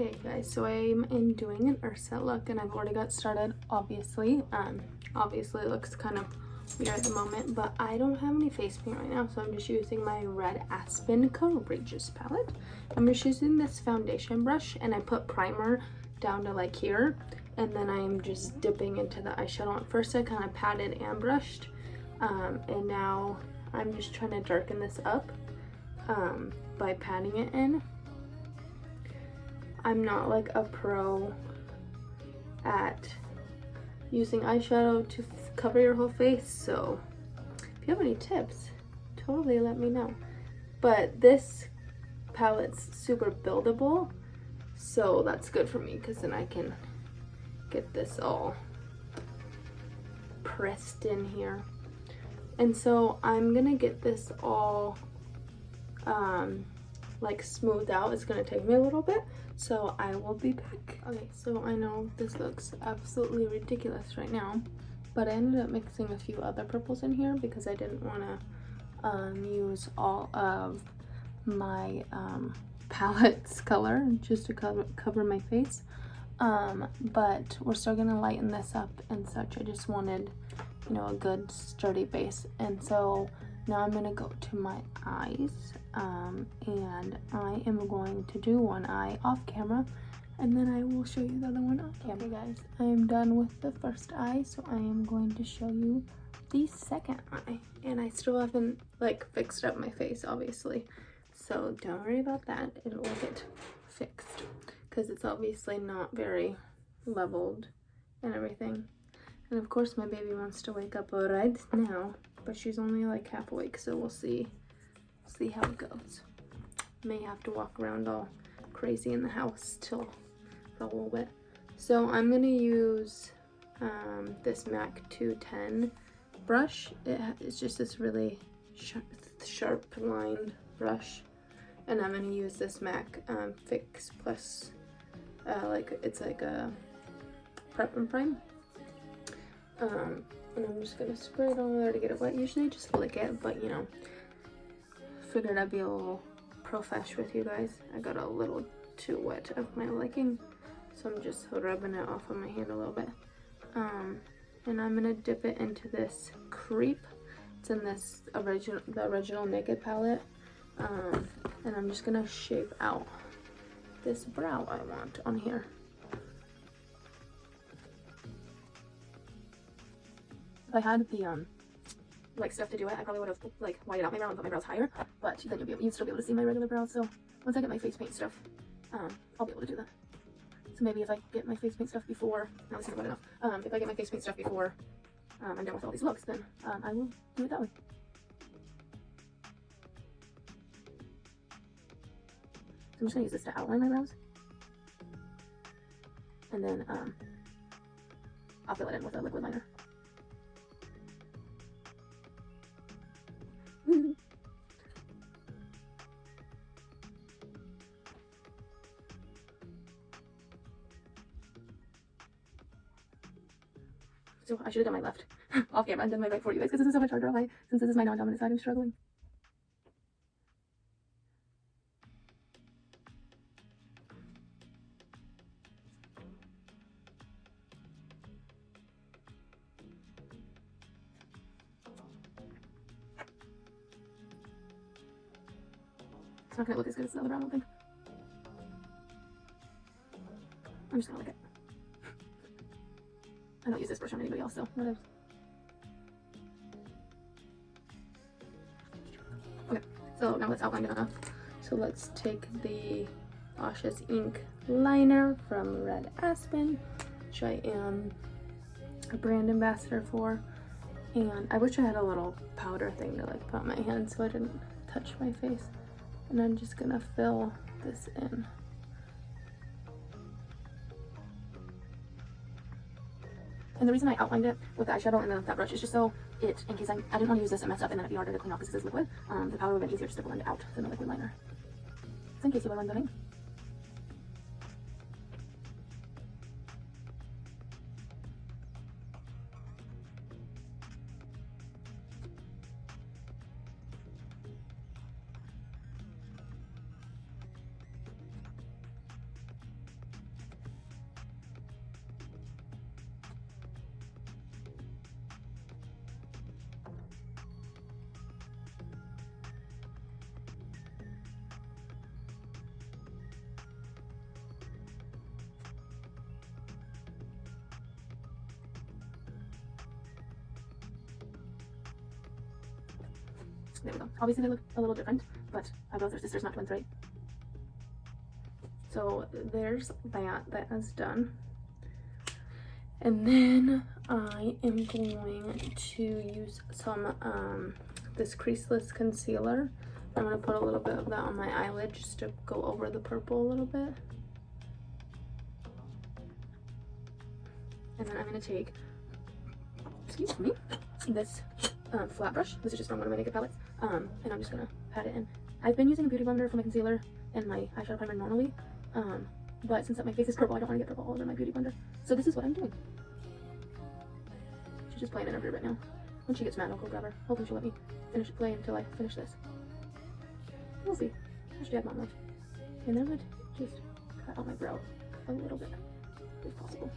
Okay guys, so I'm doing an Ursula look and I've already got started, obviously. Obviously it looks kind of weird at the moment, but I don't have any face paint right now, so I'm just using my red Aspen Courageous palette. I'm just using this foundation brush and I put primer down to like here, and then I'm just dipping into the eyeshadow. At first I kind of patted and brushed, and now I'm just trying to darken this up by patting it in. I'm not like a pro at using eyeshadow to cover your whole face, so if you have any tips, totally let me know. But this palette's super buildable, so that's good for me because then I can get this all pressed in here. And so I'm gonna get this all like smoothed out. It's gonna take me a little bit, so I will be back. Okay, so I know this looks absolutely ridiculous right now, but I ended up mixing a few other purples in here because I didn't want to use all of my palette's color just to cover my face. But we're still gonna lighten this up and such. I just wanted, you know, a good sturdy base. And so now I'm gonna go to my eyes, and I am going to do one eye off camera, and then I will show you the other one on camera. Okay guys, I am done with the first eye, so I am going to show you the second eye. And I still haven't like fixed up my face, obviously, so don't worry about that. It'll get fixed because it's obviously not very leveled and everything. And of course my baby wants to wake up right now, but she's only like half awake, so we'll see how it goes. May have to walk around all crazy in the house till for a little bit. So I'm gonna use this MAC 210 brush. It's just this really sharp lined brush, and I'm gonna use this MAC Fix Plus, like it's like a prep and prime. And I'm just gonna spray it on there to get it wet. Usually I just lick it, but you know, figured I'd be a little profesh with you guys. I got a little too wet of my liking, so I'm just rubbing it off on my hand a little bit. And I'm gonna dip it into this Creep. It's in this the original Naked palette. And I'm just gonna shape out this brow I want on here. If I had the like stuff to do it, I probably would have like widened out my brow and put my brows higher, but then you'd still be able to see my regular brows. So once I get my face paint stuff, I'll be able to do that. So maybe if I get my face paint stuff before, no, this isn't good enough. If I get my face paint stuff before I'm done with all these looks, then I will do it that way. So I'm just gonna use this to outline my brows, and then I'll fill it in with a liquid liner. So I should have done my left off camera and done my right for you guys, because this is so much harder. Since this is my non-dominant side, I'm struggling. It's not gonna look as good as the other brown, I don't think. I'm just gonna lick it. I don't use this brush on anybody else, so whatever. Okay, so now let's outline it enough. So let's take the Ashas ink liner from Red Aspen, which I am a brand ambassador for. And I wish I had a little powder thing to like put on my hand so I didn't touch my face. And I'm just gonna fill this in. And the reason I outlined it with the eyeshadow and that brush is just so in case I didn't want to use this and mess up and then it'd be harder to clean off because this is liquid, the powder would have been easier just to blend out than the liquid liner. So in case you were wondering. There we go. Obviously they look a little different, but eyebrows are sisters, not twins, right? So there's that is done. And then I am going to use some this creaseless concealer. I'm going to put a little bit of that on my eyelid just to go over the purple a little bit. And then I'm going to take, excuse me, this flat brush. This is just from one of my makeup palettes. And I'm just going to pat it in. I've been using a beauty blender for my concealer and my eyeshadow primer normally. But since my face is purple, I don't want to get purple all over my beauty blender. So this is what I'm doing. She's just playing in her beard right now. When she gets mad, I'll go grab her. Hopefully she'll let me play until I finish this. We'll see. Hashtag mom life. And then I'm going to just cut out my brow a little bit, if possible.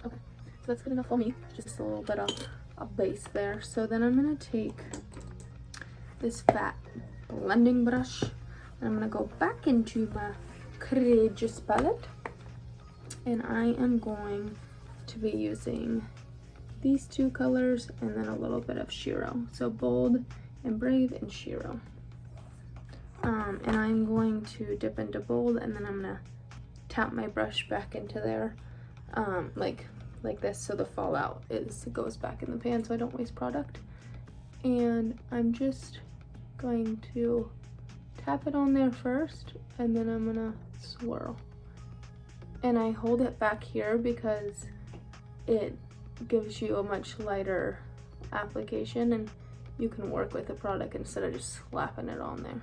Okay, so that's good enough for me. Just a little bit of a base there. So then I'm going to take this fat blending brush. And I'm going to go back into my Courageous palette. And I am going to be using these two colors and then a little bit of Shiro. So Bold and Brave and Shiro. And I'm going to dip into Bold and then I'm going to tap my brush back into there like this, so the fallout goes back in the pan so I don't waste product. And I'm just going to tap it on there first and then I'm gonna swirl. And I hold it back here because it gives you a much lighter application and you can work with the product instead of just slapping it on there.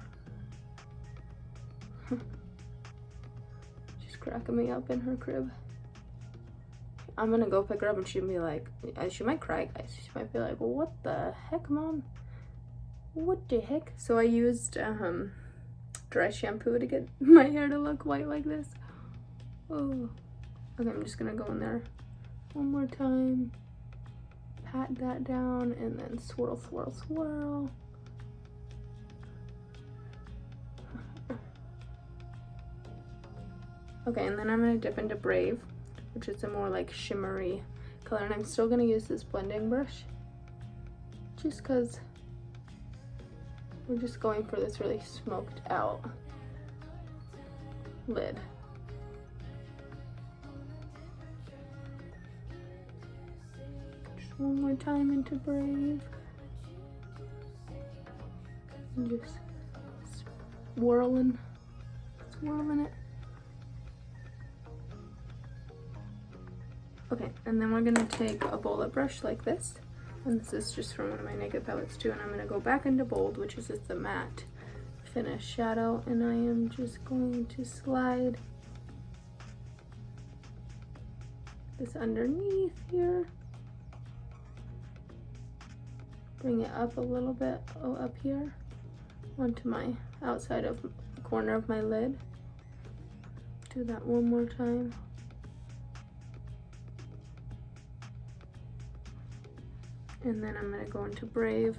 She's cracking me up in her crib. I'm gonna go pick her up and she'll be like, she might cry, guys. She might be like, what the heck, mom? What the heck? So I used dry shampoo to get my hair to look white like this. Oh, okay, I'm just gonna go in there one more time, pat that down, and then swirl, swirl, swirl. Okay, and then I'm gonna dip into Brave, which is a more like shimmery color, and I'm still gonna use this blending brush just because we're just going for this really smoked out lid. Just one more time into Brave. And just swirling it. Okay, and then we're gonna take a bullet brush like this. And this is just from one of my makeup palettes too. And I'm gonna go back into Bold, which is just the matte finish shadow. And I am just going to slide this underneath here. Bring it up a little bit, up here, onto my outside of the corner of my lid. Do that one more time. And then I'm going to go into Brave.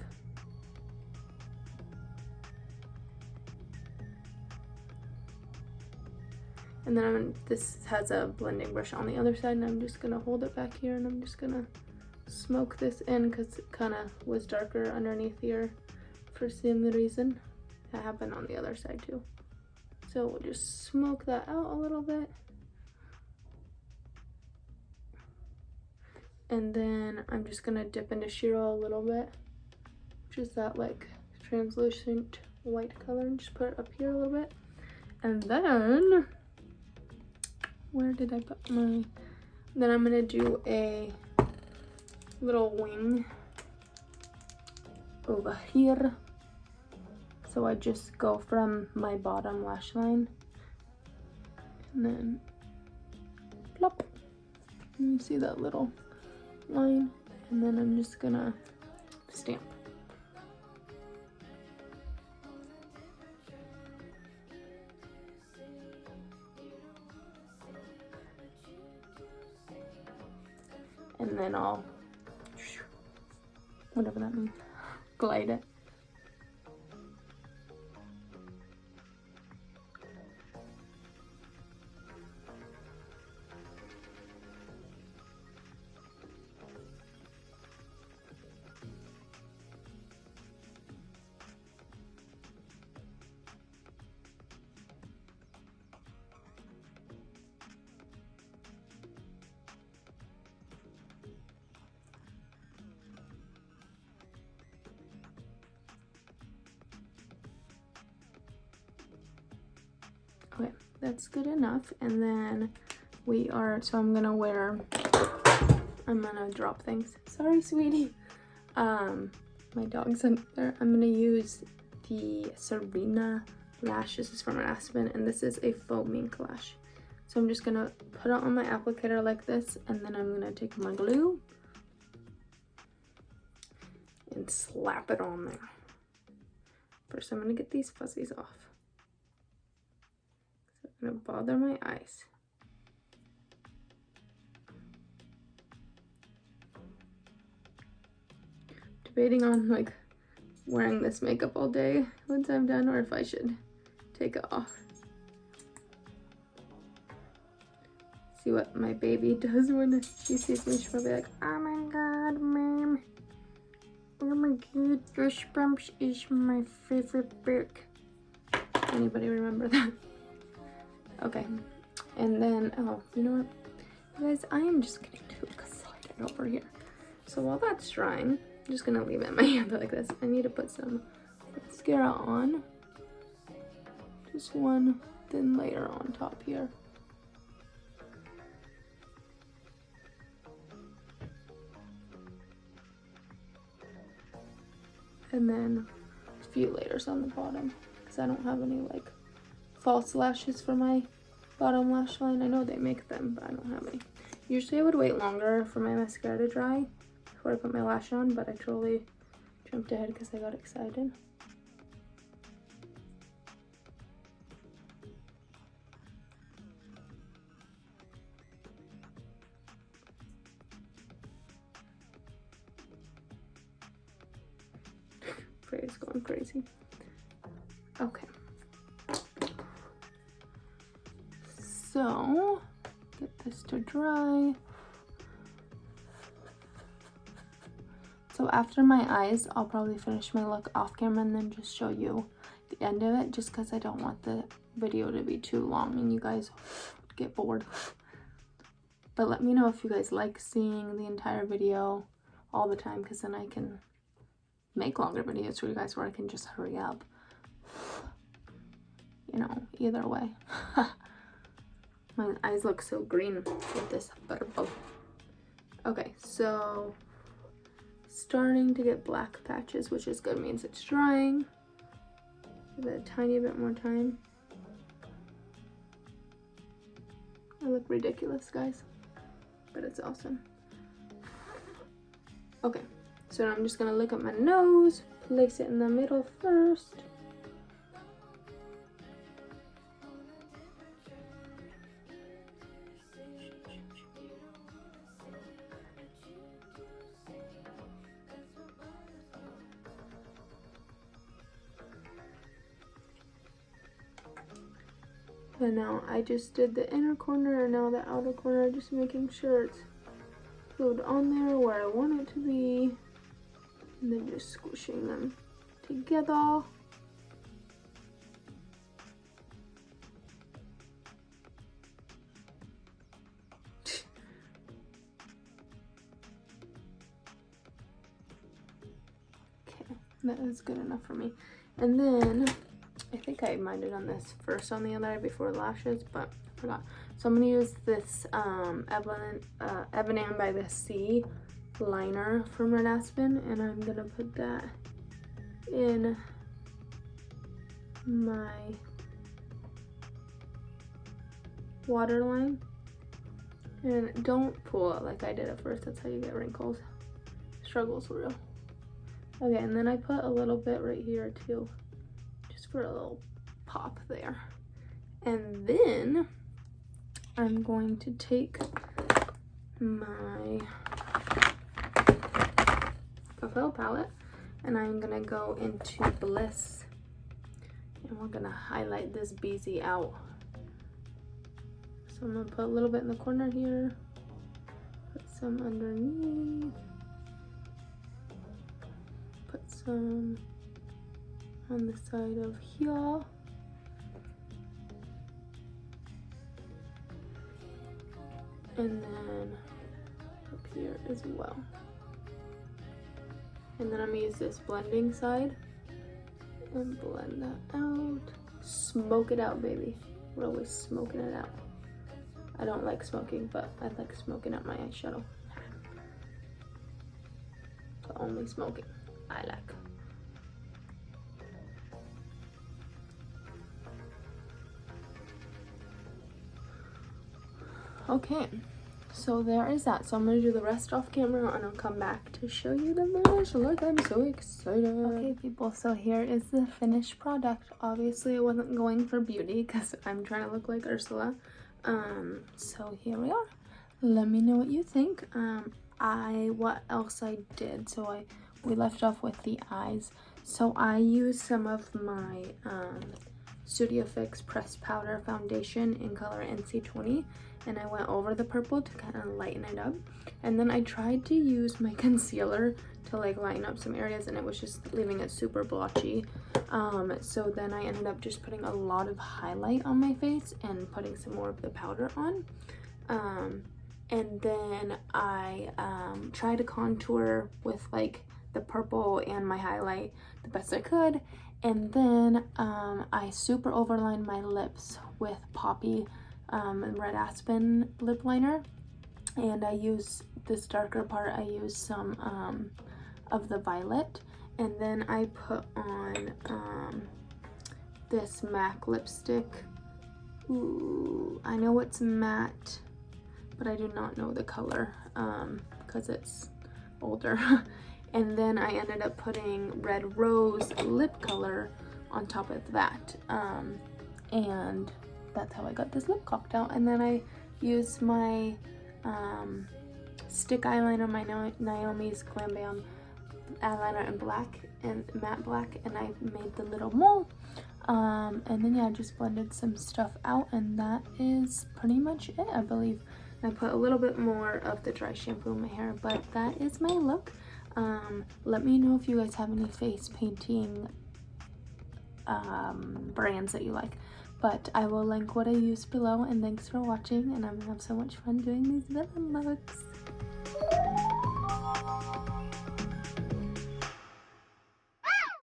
And then this has a blending brush on the other side, and I'm just going to hold it back here, and I'm just going to smoke this in because it kind of was darker underneath here for some reason. That happened on the other side too. So we'll just smoke that out a little bit. And then I'm just gonna dip into Shiro a little bit, which is that like translucent white color, and just put it up here a little bit. And then, where did I put my, then I'm gonna do a little wing over here. So I just go from my bottom lash line and then plop. You see that little line, and then I'm just gonna stamp. And then I'll, whatever that means, glide it. Okay, that's good enough. And then I'm gonna drop things. Sorry, sweetie. My dog's in there. I'm gonna use the Serina lash. This is from Aspen, and this is a faux mink lash. So I'm just gonna put it on my applicator like this, and then I'm gonna take my glue and slap it on there. First, I'm gonna get these fuzzies off. So I'm gonna bother my eyes. Debating on like wearing this makeup all day once I'm done, or if I should take it off. See what my baby does when she sees me. She'll be like, oh my god, mom. Oh my god, Goosebumps is my favorite book. Anybody remember that? Okay. And then, oh, you know what? You guys, I am just getting too excited over here. So while that's drying, I'm just gonna leave it in my hand like this. I need to put some mascara on. Just one thin layer on top here. And then a few layers on the bottom, because I don't have any like false lashes for my bottom lash line. I know they make them, but I don't have any. Usually I would wait longer for my mascara to dry before I put my lash on, but I totally jumped ahead because I got excited. It's going crazy. Okay. So, get this to dry. So after my eyes, I'll probably finish my look off camera and then just show you the end of it, just because I don't want the video to be too long and you guys get bored. But let me know if you guys like seeing the entire video all the time, because then I can make longer videos for you guys where I can just hurry up. You know, either way. My eyes look so green with this purple. Okay, so starting to get black patches, which is good, means it's drying. Give it a tiny bit more time. I look ridiculous, guys, but it's awesome. Okay. So I'm just gonna look at my nose, place it in the middle first. And now I just did the inner corner and now the outer corner, just making sure it's glued on there where I want it to be. And then just squishing them together. Okay, that is good enough for me. And then, I think I might have done this first on the other eye before lashes, but I forgot. So I'm going to use this Ebonam by the Sea liner from Red Aspen, and I'm gonna put that in my waterline. And don't pull it like I did at first, that's how you get wrinkles. Struggle's real. Okay, and then I put a little bit right here too, just for a little pop there. And then I'm going to take my Buffalo palette and I'm gonna go into Bliss, and we're gonna highlight this BZ out. So I'm gonna put a little bit in the corner here, put some underneath, put some on the side of here, and then up here as well. And then I'm gonna use this blending side and blend that out. Smoke it out, baby. We're always smoking it out. I don't like smoking, but I like smoking out my eyeshadow. The only smoking I like. Okay, so there is that. So I'm gonna do the rest off camera and I'll come back to show you the finish look. I'm so excited. Okay people, so here is the finished product. Obviously I wasn't going for beauty because I'm trying to look like Ursula. So here we are. Let me know what you think. What else I did, so we left off with the eyes. So I used some of my Studio Fix pressed powder foundation in color NC20, and I went over the purple to kind of lighten it up, and then I tried to use my concealer to like lighten up some areas, and it was just leaving it super blotchy. So then I ended up just putting a lot of highlight on my face and putting some more of the powder on, and then I tried to contour with like the purple and my highlight the best I could, and then I super overlined my lips with Poppy Red Aspen lip liner, and I used this darker part, I used some of the violet, and then I put on this MAC lipstick. Ooh, I know it's matte, but I do not know the color because it's older. And then I ended up putting Red Rose lip color on top of that, and that's how I got this lip cocked out. And then I used my stick eyeliner, my Naomi's Glam Bam eyeliner in black and matte black, and I made the little mole, and then yeah, I just blended some stuff out, and that is pretty much it, I believe. And I put a little bit more of the dry shampoo in my hair, but that is my look. Let me know if you guys have any face painting brands that you like, but I will link what I used below. And thanks for watching, and I'm gonna have so much fun doing these villain looks.